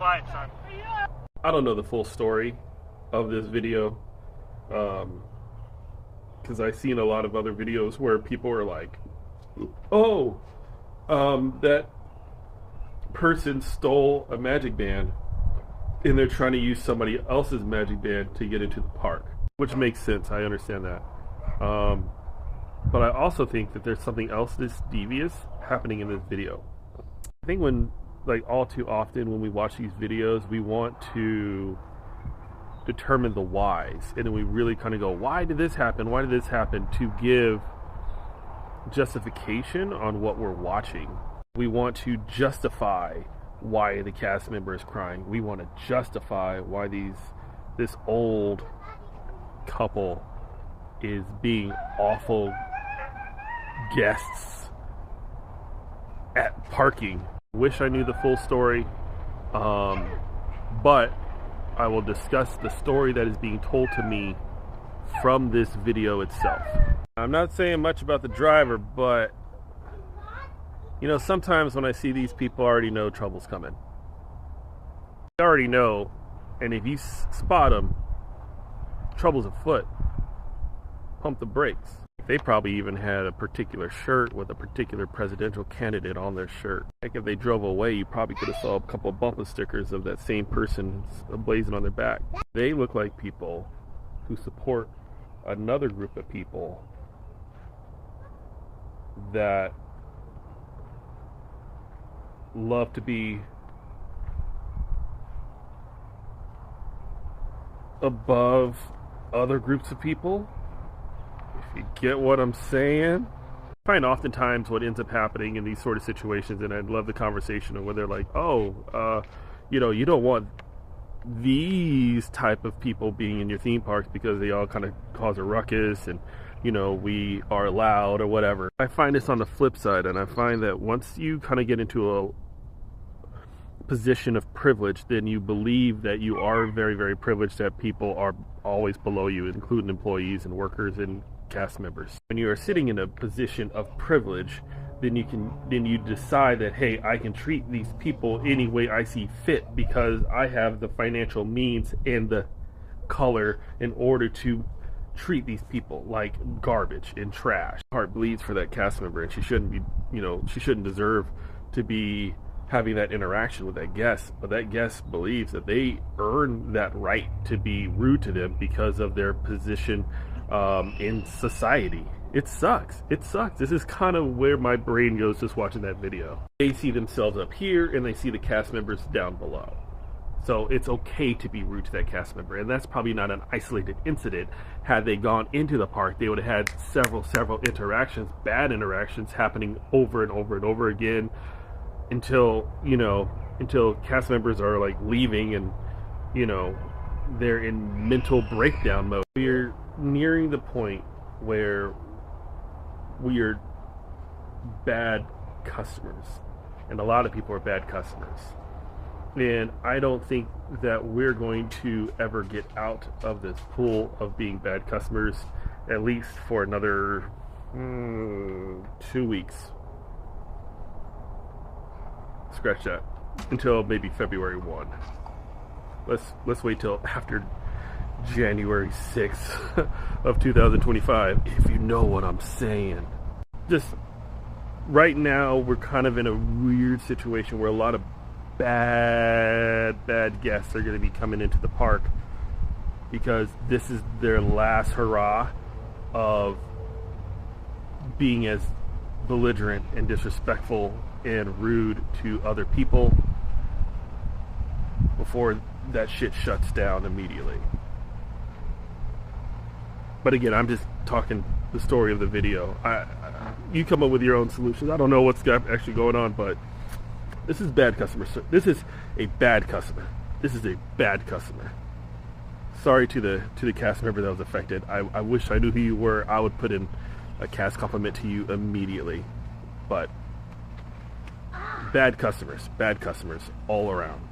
quiet, son. I don't know the full story of this video, because I've seen a lot of other videos where people are like, oh, that person stole a magic band and they're trying to use somebody else's magic band to get into the park, which makes sense. I understand that. But I also think that there's something else that's devious happening in this video. I think when, like, all too often when we watch these videos, we want to determine the whys, and then we really kind of go, why did this happen? Why did this happen? To give justification on what we're watching. We want to justify why the cast member is crying. We want to justify why this old couple is being awful guests at parking. Wish I knew the full story, but I will discuss the story that is being told to me from this video itself. I'm not saying much about the driver, but you know, sometimes when I see these people, I already know trouble's coming. I already know, and if you spot them, trouble's afoot. Pump the brakes. They probably even had a particular shirt with a particular presidential candidate on their shirt. Like, if they drove away, you probably could have saw a couple of bumper stickers of that same person blazing on their back. They look like people who support another group of people that love to be above other groups of people. If you get what I'm saying. I find oftentimes what ends up happening in these sort of situations, and I'd love the conversation of where they're like, oh, you know, you don't want these type of people being in your theme parks because they all kind of cause a ruckus and, you know, we are loud or whatever. I find this on the flip side, and I find that once you kind of get into a position of privilege, then you believe that you are very, very privileged, that people are always below you, including employees and workers and cast members. When you are sitting in a position of privilege, then you decide that, hey, I can treat these people any way I see fit because I have the financial means and the color in order to treat these people like garbage and trash. Heart bleeds for that cast member, and she shouldn't be, you know, she shouldn't deserve to be having that interaction with that guest, but that guest believes that they earn that right to be rude to them because of their position in society. It sucks. It sucks. This is kind of where my brain goes just watching that video. They see themselves up here and they see the cast members down below. So it's okay to be rude to that cast member, and that's probably not an isolated incident. Had they gone into the park, they would have had several interactions, bad interactions happening over and over and over again until cast members are like leaving and, you know, they're in mental breakdown mode. We're nearing the point where we are bad customers, and a lot of people are bad customers. And I don't think that we're going to ever get out of this pool of being bad customers, at least for another 2 weeks. Scratch that. Until maybe February 1. Let's wait till after January 6th of 2025, if you know what I'm saying. Just right now, we're kind of in a weird situation where a lot of bad guests are going to be coming into the park because this is their last hurrah of being as belligerent and disrespectful and rude to other people before that shit shuts down immediately. But again, I'm just talking the story of the video. You come up with your own solutions. I don't know what's actually going on, but this is bad customer service. This is a bad customer. This is a bad customer. Sorry to the cast member that was affected. I wish I knew who you were. I would put in a cast compliment to you immediately. But bad customers all around.